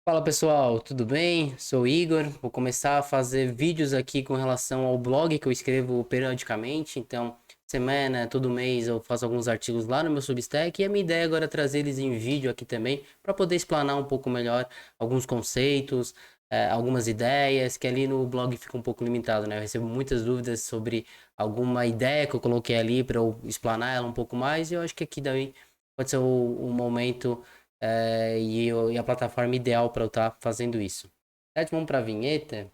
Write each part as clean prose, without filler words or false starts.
Fala pessoal, tudo bem? Sou o Igor. Vou começar a fazer vídeos aqui com relação ao blog que eu escrevo periodicamente. Então, semana, todo mês eu faço alguns artigos lá no meu Substack e a minha ideia agora é trazer eles em vídeo aqui também para poder explanar um pouco melhor alguns conceitos, algumas ideias, que ali no blog fica um pouco limitado, né? Eu recebo muitas dúvidas sobre alguma ideia que eu coloquei ali para eu explanar ela um pouco mais e eu acho que aqui daí pode ser o momento e a plataforma ideal para eu estar fazendo isso. Certo? Vamos para a vinheta.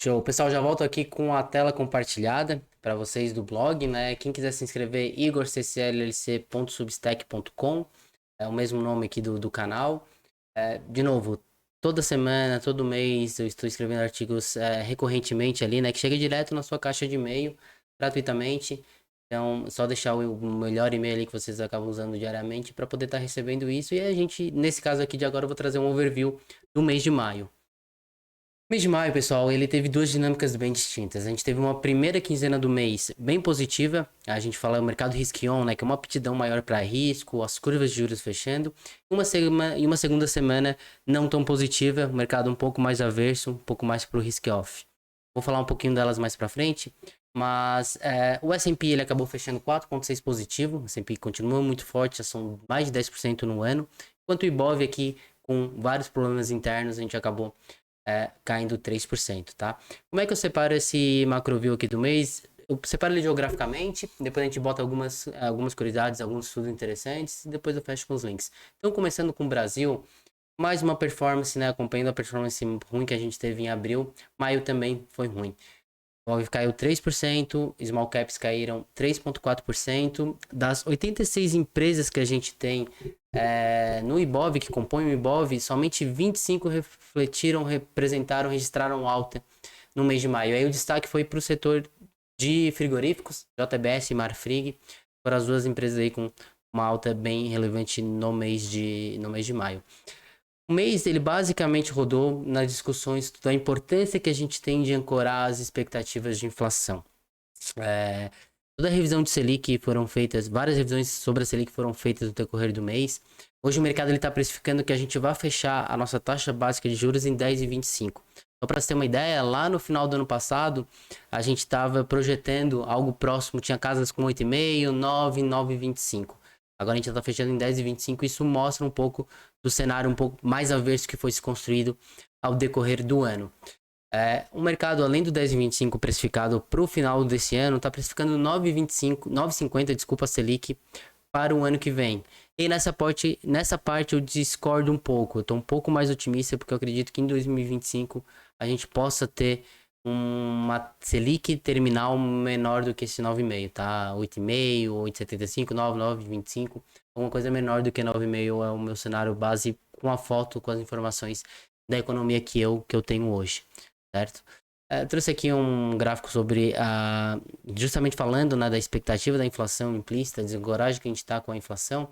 Show. Pessoal, já volto aqui com a tela compartilhada para vocês do blog, né? Quem quiser se inscrever, igorccllc.substack.com, é o mesmo nome aqui do canal. De novo, toda semana, todo mês eu estou escrevendo artigos recorrentemente ali, né? Que chega direto na sua caixa de e-mail, gratuitamente. Então, só deixar o melhor e-mail ali que vocês acabam usando diariamente para poder estar recebendo isso. E a gente, nesse caso aqui de agora, eu vou trazer um overview do mês de maio. Mês de maio, pessoal, ele teve duas dinâmicas bem distintas. A gente teve uma primeira quinzena do mês bem positiva. A gente fala o mercado risk-on, né, que é uma aptidão maior para risco, as curvas de juros fechando. E uma segunda semana não tão positiva, o mercado um pouco mais averso, um pouco mais para o risk-off. Vou falar um pouquinho delas mais para frente, mas o S&P ele acabou fechando 4,6 positivo. O S&P continua muito forte, já são mais de 10% no ano. Enquanto o Ibov aqui, com vários problemas internos, a gente acabou caindo 3%, tá? Como é que eu separo esse macro view aqui do mês? Eu separo ele geograficamente, depois a gente bota algumas curiosidades, alguns estudos interessantes, e depois eu fecho com os links. Então, começando com o Brasil, mais uma performance, né? Acompanhando a performance ruim que a gente teve em abril, maio também foi ruim. O Ibov caiu 3%, Small Caps caíram 3,4%. Das 86 empresas que a gente tem no Ibov, que compõem o Ibov, somente 25 refletiram, representaram, registraram alta no mês de maio. Aí o destaque foi para o setor de frigoríficos, JBS e Marfrig, foram as duas empresas aí com uma alta bem relevante no mês de maio. O mês ele basicamente rodou nas discussões da importância que a gente tem de ancorar as expectativas de inflação. É, toda a revisão de Selic foram feitas, várias revisões sobre a Selic foram feitas no decorrer do mês. Hoje o mercado está precificando que a gente vai fechar a nossa taxa básica de juros em 10,25. Então, para você ter uma ideia, lá no final do ano passado, a gente estava projetando algo próximo, tinha casas com 8,5, 9, 9,25. Agora a gente está fechando em 10,25. Isso mostra um pouco do cenário um pouco mais averso que foi se construído ao decorrer do ano. O mercado, além do 10,25 precificado para o final desse ano, está precificando 9,25, 9,50, desculpa, Selic, para o ano que vem. E nessa parte eu discordo um pouco. Eu estou um pouco mais otimista porque eu acredito que em 2025 a gente possa ter uma Selic terminal menor do que esse 9,5, tá? 8,5, 8,75, 9, 9,25. Uma coisa menor do que 9,5 é o meu cenário base com a foto, com as informações da economia que eu tenho hoje, certo? Trouxe aqui um gráfico sobre justamente falando, né, da expectativa da inflação implícita, a descoragem que a gente está com a inflação.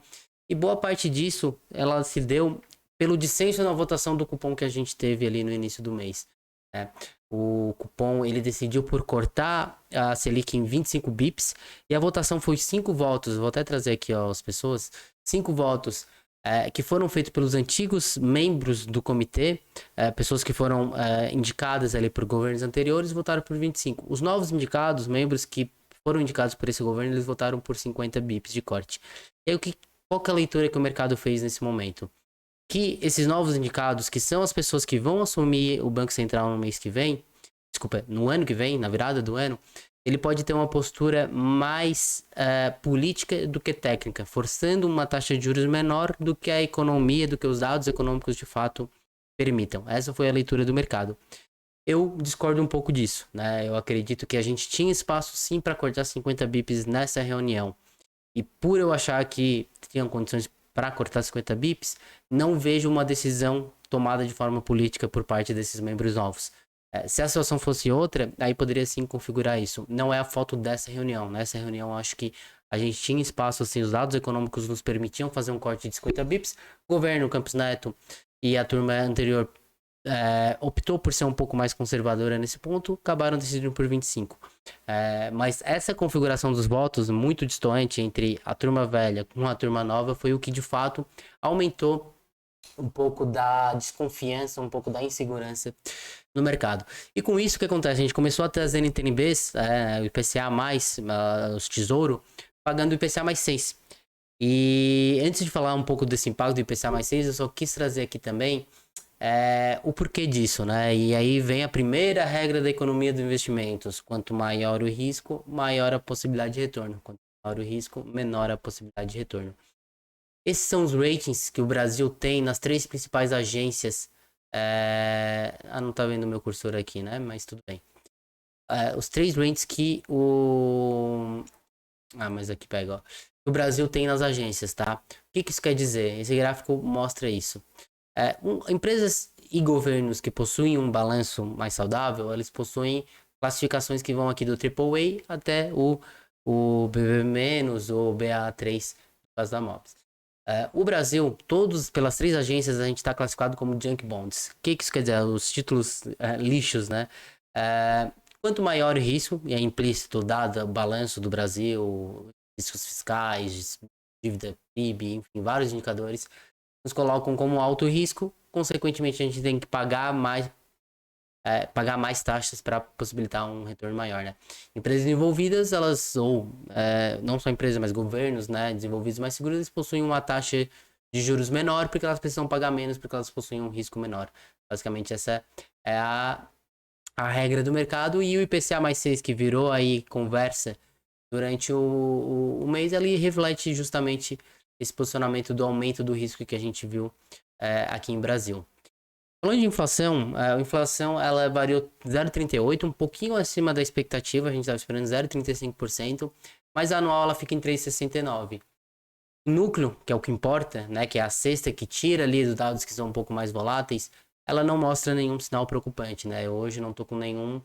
E boa parte disso, ela se deu pelo dissenso na votação do cupom que a gente teve ali no início do mês. Né? O cupom, ele decidiu por cortar a Selic em 25 bips e a votação foi 5 votos. Vou até trazer aqui ó, as pessoas. 5 votos que foram feitos pelos antigos membros do comitê, pessoas que foram indicadas ali por governos anteriores, votaram por 25. Os novos indicados, membros que foram indicados por esse governo, eles votaram por 50 bips de corte. E aí, qual que é a leitura que o mercado fez nesse momento? Que esses novos indicados, que são as pessoas que vão assumir o Banco Central no mês que vem, desculpa, no ano que vem, na virada do ano, ele pode ter uma postura mais política do que técnica, forçando uma taxa de juros menor do que a economia, do que os dados econômicos de fato permitam. Essa foi a leitura do mercado. Eu discordo um pouco disso, né? Eu acredito que a gente tinha espaço sim para cortar 50 bips nessa reunião. E por eu achar que tinham condições para cortar 50 bips, não vejo uma decisão tomada de forma política por parte desses membros novos. Se a situação fosse outra, aí poderia sim configurar isso. Não é a foto dessa reunião. Nessa reunião, acho que a gente tinha espaço, assim, os dados econômicos nos permitiam fazer um corte de 50 bips. O governo, Campos Neto e a turma anterior optou por ser um pouco mais conservadora nesse ponto, acabaram decidindo por 25. Mas essa configuração dos votos, muito distante entre a turma velha com a turma nova, foi o que de fato aumentou um pouco da desconfiança, um pouco da insegurança no mercado. E com isso, o que acontece? A gente começou a trazer NTNBs, o IPCA+, os Tesouro, pagando o IPCA mais 6. E antes de falar um pouco desse impacto do IPCA mais 6, eu só quis trazer aqui também o porquê disso, né? E aí vem a primeira regra da economia dos investimentos. Quanto maior o risco, maior a possibilidade de retorno. Quanto maior o risco, menor a possibilidade de retorno. Esses são os ratings que o Brasil tem nas 3 principais agências. Não tá vendo o meu cursor aqui, né? Mas tudo bem. Os 3 ratings que o... mas aqui pega, ó. O Brasil tem nas agências, tá? O que isso quer dizer? Esse gráfico mostra isso. Empresas e governos que possuem um balanço mais saudável, eles possuem classificações que vão aqui do AAA até o BB- ou BA3, no caso da MOPS. O Brasil, todos pelas 3 agências, a gente está classificado como junk bonds. O que isso quer dizer? Os títulos lixos, né? Quanto maior o risco, e é implícito dado o balanço do Brasil, riscos fiscais, dívida PIB, enfim, vários indicadores, nos colocam como alto risco, consequentemente a gente tem que pagar mais taxas para possibilitar um retorno maior, né? Empresas envolvidas, elas, não só empresas, mas governos, né, desenvolvidos mais seguros, eles possuem uma taxa de juros menor, porque elas precisam pagar menos, porque elas possuem um risco menor. Basicamente, essa é a regra do mercado, e o IPCA mais 6, que virou aí conversa durante o mês, ele reflete justamente esse posicionamento do aumento do risco que a gente viu aqui em Brasil. Falando de inflação, a inflação ela variou 0,38, um pouquinho acima da expectativa, a gente estava esperando 0,35%, mas a anual ela fica em 3,69%. O núcleo, que é o que importa, né, que é a cesta que tira ali dos dados que são um pouco mais voláteis, ela não mostra nenhum sinal preocupante, né? Eu hoje não estou com nenhum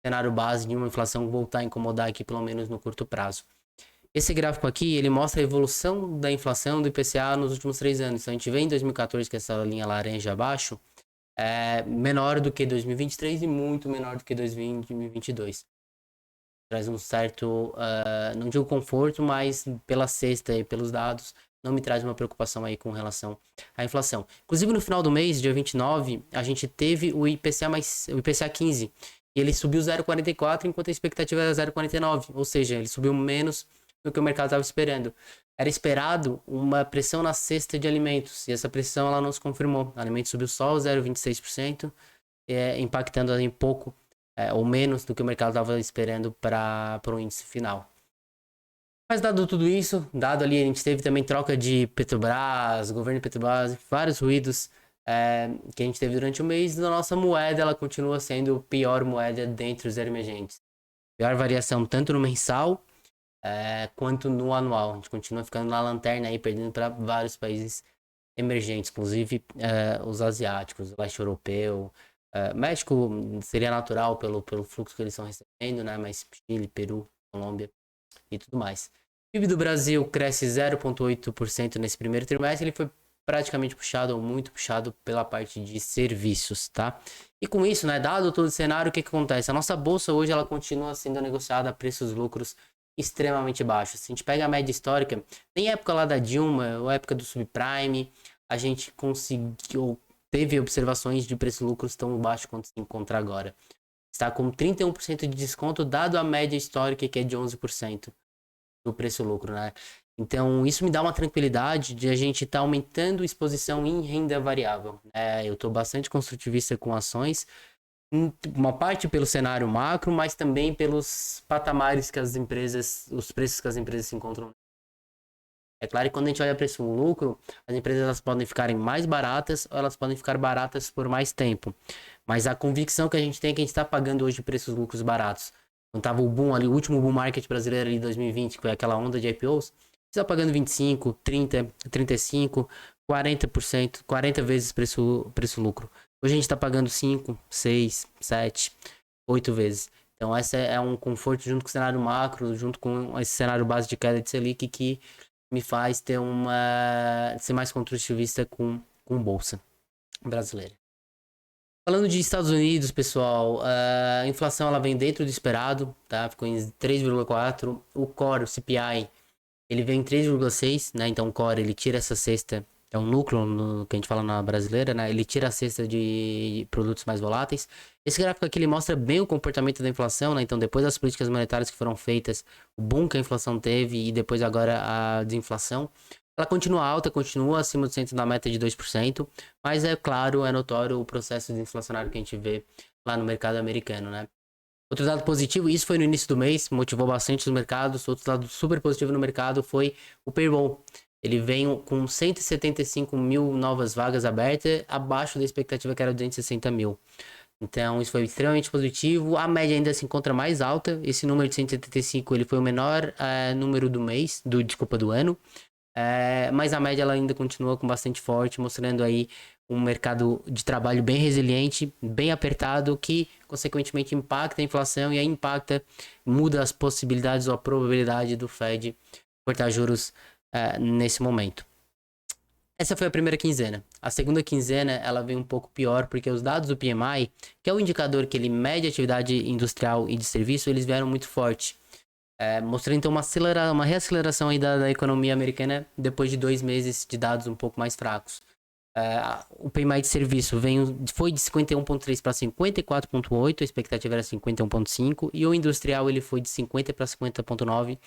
cenário base de uma inflação voltar a incomodar aqui, pelo menos no curto prazo. Esse gráfico aqui, ele mostra a evolução da inflação do IPCA nos últimos 3 anos. Então, a gente vê em 2014, que é essa linha laranja abaixo, menor do que 2023 e muito menor do que 2022. Traz um certo, não digo conforto, mas pela cesta e pelos dados, não me traz uma preocupação aí com relação à inflação. Inclusive, no final do mês, dia 29, a gente teve o IPCA 15, e ele subiu 0,44, enquanto a expectativa era 0,49, ou seja, ele subiu menos do que o mercado estava esperando. Era esperado uma pressão na cesta de alimentos, e essa pressão ela não se confirmou. O alimento subiu só 0,26%, impactando em pouco ou menos do que o mercado estava esperando para o índice final. Mas dado tudo isso, dado ali, a gente teve também troca de Petrobras, governo de Petrobras, vários ruídos que a gente teve durante o mês, a nossa moeda ela continua sendo a pior moeda dentre os emergentes. Pior variação tanto no mensal quanto no anual. A gente continua ficando na lanterna aí, perdendo para vários países emergentes, inclusive os asiáticos, o leste europeu. México seria natural pelo fluxo que eles estão recebendo, né? Mas Chile, Peru, Colômbia e tudo mais. O PIB do Brasil cresce 0,8% nesse primeiro trimestre. Ele foi praticamente puxado ou muito puxado pela parte de serviços, tá? E com isso, né, dado todo o cenário, o que acontece? A nossa bolsa hoje ela continua sendo negociada a preços lucros extremamente baixos. Se a gente pega a média histórica, tem época lá da Dilma, ou época do subprime, a gente conseguiu, teve observações de preço-lucros tão baixo quanto se encontra agora. Está com 31% de desconto, dado a média histórica, que é de 11% do preço-lucro, né? Então, isso me dá uma tranquilidade de a gente estar aumentando a exposição em renda variável. Eu estou bastante construtivista com ações, uma parte pelo cenário macro, mas também pelos patamares que as empresas, os preços que as empresas se encontram. É claro que quando a gente olha preço-lucro, as empresas elas podem ficarem mais baratas ou elas podem ficar baratas por mais tempo. Mas a convicção que a gente tem é que a gente está pagando hoje preços-lucros baratos. Quando tava o boom ali, o último boom market brasileiro ali de 2020, que foi aquela onda de IPOs, você tá pagando 25, 30, 35, 40%, 40 vezes preço-lucro. Hoje a gente tá pagando 5, 6, 7, 8 vezes. Então essa é um conforto junto com o cenário macro, junto com esse cenário base de queda de Selic que me faz ter ser mais construtivista com bolsa brasileira. Falando de Estados Unidos, pessoal, a inflação ela vem dentro do esperado, tá? Ficou em 3,4. O core, o CPI, ele vem em 3,6, né? Então o core ele tira essa cesta, é um núcleo que a gente fala na brasileira, né? Ele tira a cesta de produtos mais voláteis. Esse gráfico aqui ele mostra bem o comportamento da inflação, né? Então depois das políticas monetárias que foram feitas, o boom que a inflação teve e depois agora a desinflação. Ela continua alta, continua acima do centro da meta de 2%, mas é claro, é notório o processo desinflacionário que a gente vê lá no mercado americano, né? Outro dado positivo, isso foi no início do mês, motivou bastante os mercados. Outro dado super positivo no mercado foi o payroll. Ele veio com 175 mil novas vagas abertas, abaixo da expectativa que era 260 mil. Então, isso foi extremamente positivo. A média ainda se encontra mais alta. Esse número de 175 ele foi o menor número do mês, desculpa, do ano. Mas a média ela ainda continua com bastante forte, mostrando aí um mercado de trabalho bem resiliente, bem apertado, que consequentemente impacta a inflação e aí impacta, muda as possibilidades ou a probabilidade do Fed cortar juros nesse momento. Essa foi a primeira quinzena. A segunda quinzena ela vem um pouco pior porque os dados do PMI, que é o indicador que ele mede a atividade industrial e de serviço, eles vieram muito forte. Mostrando então uma reaceleração aí da economia americana depois de 2 meses de dados um pouco mais fracos. O PMI de serviço foi de 51,3 para 54,8, a expectativa era 51,5, e o industrial ele foi de 50 para 50,9,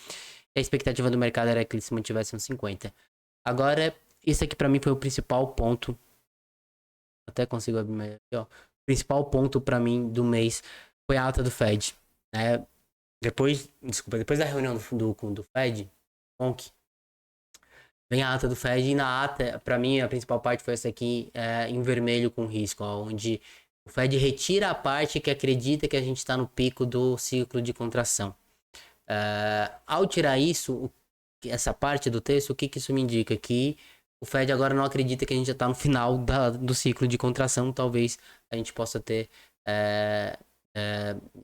a expectativa do mercado era que ele se mantivesse nos 50. Agora, esse aqui para mim foi o principal ponto, até consigo abrir mais aqui, ó. O principal ponto para mim do mês foi a ata do Fed, né? Depois da reunião do Fed, FONC, vem a ata do Fed e na ata, para mim, a principal parte foi essa aqui, em vermelho com risco, ó, onde o Fed retira a parte que acredita que a gente está no pico do ciclo de contração. Ao tirar isso, essa parte do texto, o que isso me indica? Que o Fed agora não acredita que a gente já está no final do ciclo de contração, talvez a gente possa ter...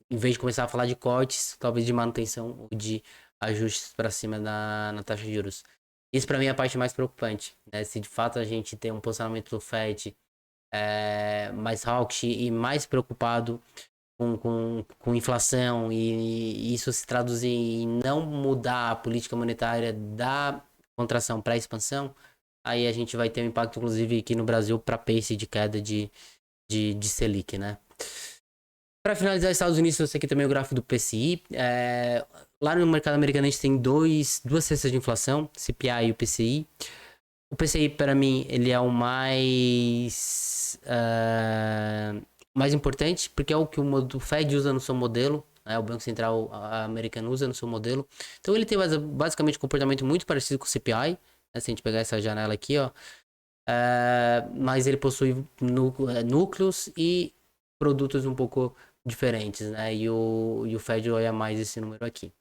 em vez de começar a falar de cortes, talvez de manutenção ou de ajustes para cima na taxa de juros. Isso para mim é a parte mais preocupante, né? Se de fato a gente tem um posicionamento do Fed mais hawkish e mais preocupado com inflação e isso se traduzir em não mudar a política monetária da contração para a expansão, aí a gente vai ter um impacto inclusive aqui no Brasil para pace de queda de Selic, né? Para finalizar, Estados Unidos, eu sei aqui também o gráfico do PCI. Lá no mercado americano a gente tem duas cestas de inflação, CPI e o PCI. O PCI, para mim, ele é o mais importante, porque é o que o Fed usa no seu modelo, né? O Banco Central americano usa no seu modelo. Então ele tem basicamente um comportamento muito parecido com o CPI, né? Se a gente pegar essa janela aqui, ó. Mas ele possui núcleos e produtos um pouco diferentes, né? E o Fed olha mais esse número aqui.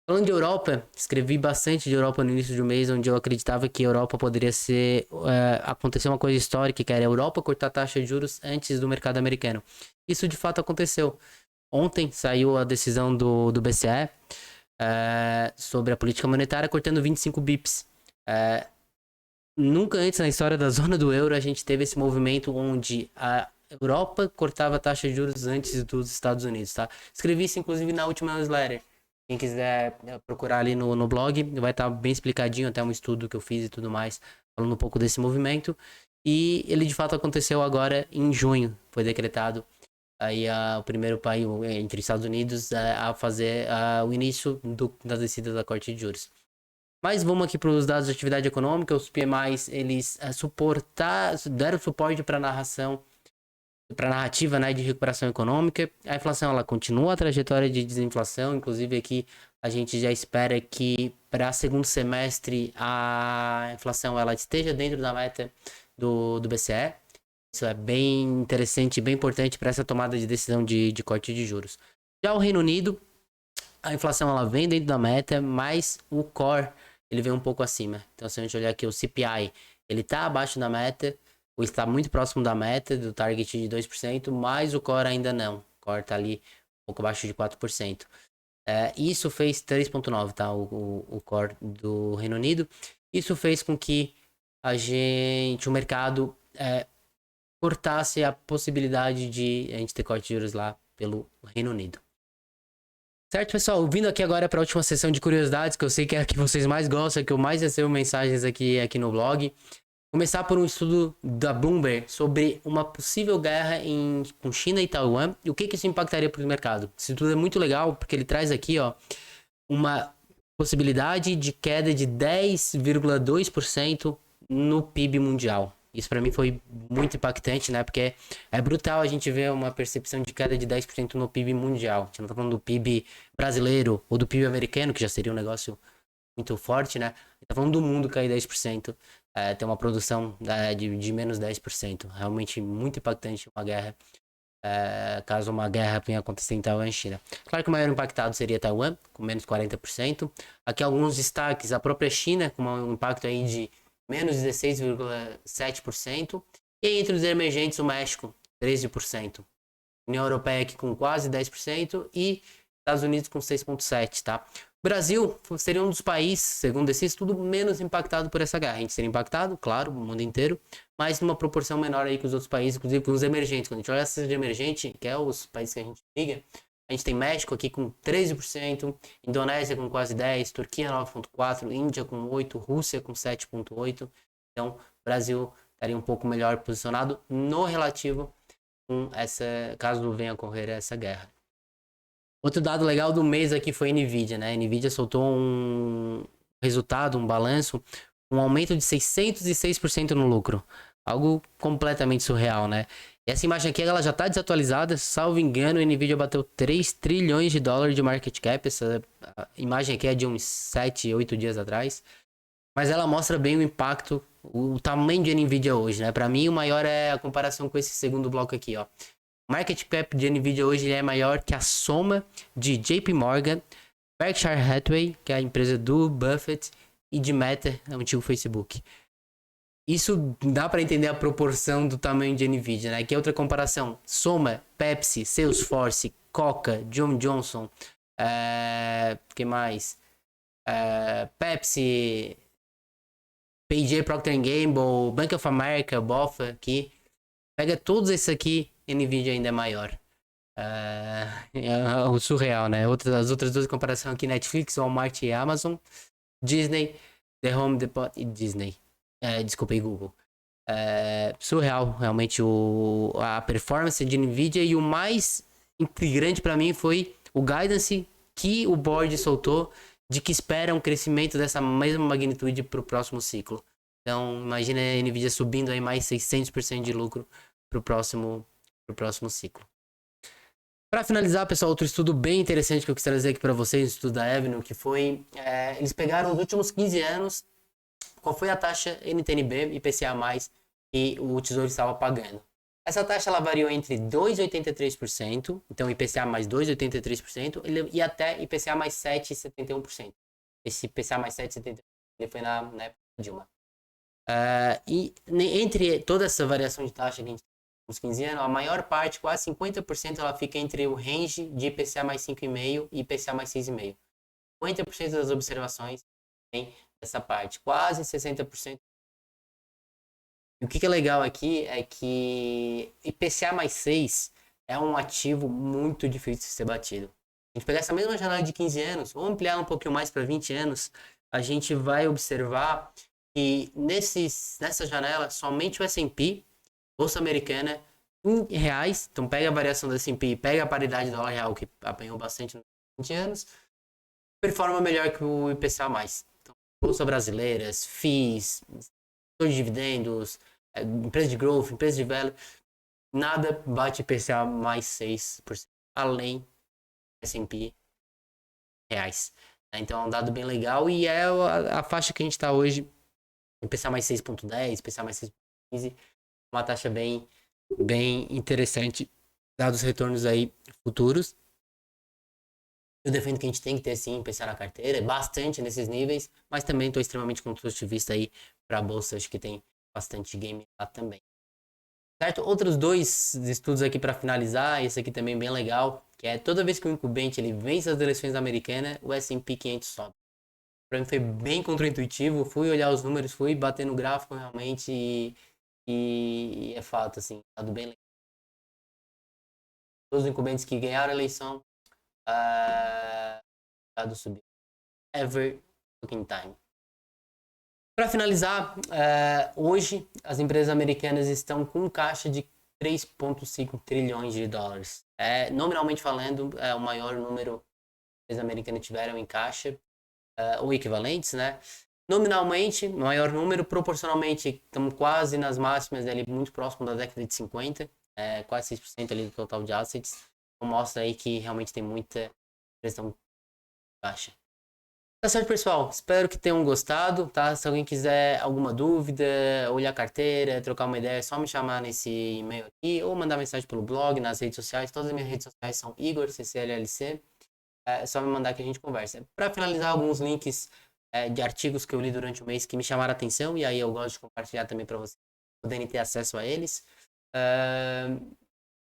Falando de Europa, escrevi bastante de Europa no início do mês, onde eu acreditava que a Europa poderia acontecer uma coisa histórica, que era a Europa cortar a taxa de juros antes do mercado americano. Isso de fato aconteceu. Ontem saiu a decisão do BCE sobre a política monetária cortando 25 bips. Nunca antes na história da zona do euro a gente teve esse movimento onde a Europa cortava a taxa de juros antes dos Estados Unidos, tá? Escrevi isso inclusive na última newsletter. Quem quiser procurar ali no blog, vai estar bem explicadinho, até um estudo que eu fiz e tudo mais, falando um pouco desse movimento. E ele de fato aconteceu agora em junho, foi decretado aí o primeiro país entre Estados Unidos a fazer o início das descidas da corte de juros. Mas vamos aqui para os dados de atividade econômica. Os PMIs, eles deram suporte para a narrativa, né, de recuperação econômica. A inflação ela continua a trajetória de desinflação. Inclusive aqui a gente já espera que para segundo semestre a inflação ela esteja dentro da meta do BCE. Isso é bem interessante e bem importante para essa tomada de decisão de corte de juros. Já o Reino Unido, a inflação ela vem dentro da meta, mas o core ele vem um pouco acima. Então, se a gente olhar aqui o CPI, ele está abaixo da meta, ou está muito próximo da meta, do target de 2%, mas o core ainda não. O core está ali um pouco abaixo de 4%. Isso fez 3,9%, tá? O core do Reino Unido. Isso fez com que o mercado cortasse a possibilidade de a gente ter corte de juros lá pelo Reino Unido. Certo, pessoal? Vindo aqui agora para a última sessão de curiosidades, que eu sei que é a que vocês mais gostam, que eu mais recebo mensagens aqui no blog. Começar por um estudo da Bloomberg sobre uma possível guerra com China e Taiwan e o que isso impactaria para o mercado. Esse estudo é muito legal porque ele traz aqui, ó, uma possibilidade de queda de 10,2% no PIB mundial. Isso para mim foi muito impactante, né? Porque é brutal a gente ver uma percepção de queda de 10% no PIB mundial. A gente não tá falando do PIB brasileiro ou do PIB americano, que já seria um negócio muito forte, né? Tá falando do mundo cair 10%, ter uma produção de menos 10%. Realmente muito impactante uma guerra, caso uma guerra venha acontecer em Taiwan e China. Claro que o maior impactado seria Taiwan, com menos 40%. Aqui alguns destaques, a própria China, com um impacto aí de menos 16,7%. E aí, entre os emergentes, o México, 13%. União Europeia aqui com quase 10% e Estados Unidos com 6,7%, tá? O Brasil seria um dos países, segundo esse estudo, menos impactado por essa guerra. A gente seria impactado, claro, o mundo inteiro, mas numa proporção menor aí que os outros países, inclusive com os emergentes. Quando a gente olha essa de emergente, que é os países que a gente liga, a gente tem México aqui com 13%, Indonésia com quase 10%, Turquia 9,4%, Índia com 8%, Rússia com 7,8%. Então, o Brasil estaria um pouco melhor posicionado no relativo com caso venha a ocorrer essa guerra. Outro dado legal do mês aqui foi a Nvidia, né? A Nvidia soltou um resultado, um balanço, um aumento de 606% no lucro. Algo completamente surreal, né? E essa imagem aqui, ela já está desatualizada. Salvo engano, a Nvidia bateu 3 trilhões de dólares de market cap. Essa imagem aqui é de uns 7, 8 dias atrás. Mas ela mostra bem o impacto, o tamanho de Nvidia hoje, né? Para mim, o maior é a comparação com esse segundo bloco aqui, ó. O market cap de Nvidia hoje é maior que a soma de JP Morgan, Berkshire Hathaway, que é a empresa do Buffett, e de Meta, o antigo Facebook. Isso dá para entender a proporção do tamanho de Nvidia, né? Aqui é outra comparação. Soma Pepsi, Salesforce, Coca, John Johnson, que mais? Pepsi, P&G, Procter Gamble, Bank of America, BofA aqui. Pega todos esses aqui, Nvidia ainda é maior. É o surreal, né? As outras duas comparações aqui, Netflix, Walmart e Amazon, Disney, The Home Depot e Disney. Desculpa aí, Google. Surreal, realmente, a performance de Nvidia. E o mais intrigante para mim foi o guidance que o board soltou de que espera um crescimento dessa mesma magnitude para o próximo ciclo. Então, imagina a Nvidia subindo aí mais 600% de lucro para o próximo ciclo. Para finalizar, pessoal, outro estudo bem interessante que eu quis trazer aqui para vocês, o estudo da Avenue, que foi, eles pegaram os últimos 15 anos, qual foi a taxa NTNB, IPCA+, que o Tesouro estava pagando. Essa taxa ela variou entre 2,83%, então IPCA mais 2,83%, e até IPCA mais 7,71%. Esse IPCA mais 7,71% ele foi na época da Dilma. E entre toda essa variação de taxa que a gente tem nos 15 anos, a maior parte, quase 50%, ela fica entre o range de IPCA mais 5,5% e IPCA mais 6,5%. 50% das observações tem essa parte, quase 60%. E o que é legal aqui é que IPCA mais 6 é um ativo muito difícil de ser batido. A gente pegar essa mesma janela de 15 anos, ou ampliar um pouquinho mais para 20 anos, a gente vai observar que nessa janela, somente o S&P, Bolsa Americana, em reais, então pega a variação do S&P e pega a paridade do dólar real, que apanhou bastante nos 20 anos, performa melhor que o IPCA+. Então, Bolsa Brasileiras, FIIs, de dividendos, empresa de growth, empresa de value, nada bate IPCA mais 6%, além S&P reais. Então é um dado bem legal e é a faixa que a gente está hoje, IPCA mais 6,10, IPCA mais 6,15, uma taxa bem interessante, dados os retornos aí futuros. Eu defendo que a gente tem que ter sim IPCA na carteira, bastante nesses níveis, mas também estou extremamente construtivista aí para a bolsa, acho que tem bastante game lá também. Certo? Outros dois estudos aqui para finalizar, esse aqui também bem legal, que é toda vez que o incumbente ele vence as eleições americanas, o S&P 500 sobe. Para mim foi bem contraintuitivo, fui olhar os números, fui bater no gráfico realmente e é fato, assim, dado bem legal. Todos os incumbentes que ganharam a eleição, dado subiu. Every fucking time. Para finalizar, hoje as empresas americanas estão com caixa de 3,5 trilhões de dólares. Nominalmente falando, é o maior número que as empresas americanas tiveram em caixa, ou equivalentes, né? Nominalmente, maior número, proporcionalmente, estamos quase nas máximas, ali, muito próximo da década de 50, quase 6% ali do total de assets. Então mostra aí que realmente tem muita pressão baixa. Tá certo, pessoal. Espero que tenham gostado, tá? Se alguém quiser alguma dúvida, olhar a carteira, trocar uma ideia, é só me chamar nesse e-mail aqui ou mandar mensagem pelo blog, nas redes sociais. Todas as minhas redes sociais são Igor, CCLLC. É só me mandar que a gente conversa. Para finalizar, alguns links de artigos que eu li durante o mês que me chamaram a atenção e aí eu gosto de compartilhar também para vocês poderem ter acesso a eles.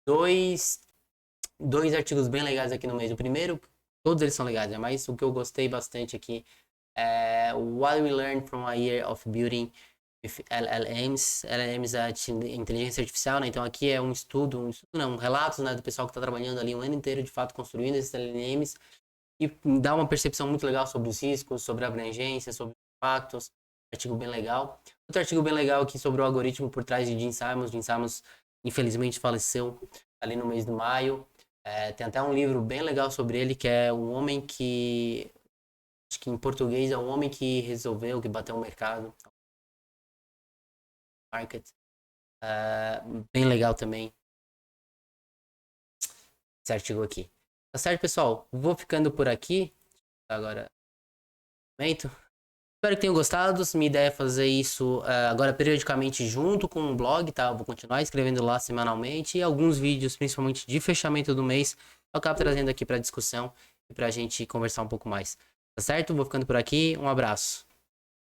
Dois artigos bem legais aqui no mês. O primeiro, todos eles são legais, mas o que eu gostei bastante aqui é What We Learned from a Year of Building with LLMs. LLMs é inteligência artificial, né? Então aqui é um estudo não, relatos, né, do pessoal que está trabalhando ali um ano inteiro, de fato, construindo esses LLMs e dá uma percepção muito legal sobre os riscos, sobre a abrangência, sobre os impactos. Artigo bem legal. Outro artigo bem legal aqui sobre o algoritmo por trás de Gene Simons. Gene Simons, infelizmente, faleceu ali no mês de maio. Tem até um livro bem legal sobre ele, que é um homem que... Acho que em português é um homem que resolveu, que bateu o mercado. Market. Bem legal também esse artigo aqui. Tá certo, pessoal? Vou ficando por aqui. Agora, momento. Espero que tenham gostado. Minha ideia é fazer isso agora periodicamente junto com o blog, tá? Eu vou continuar escrevendo lá semanalmente e alguns vídeos, principalmente de fechamento do mês, eu acabo trazendo aqui para discussão e para a gente conversar um pouco mais. Tá certo? Vou ficando por aqui. Um abraço.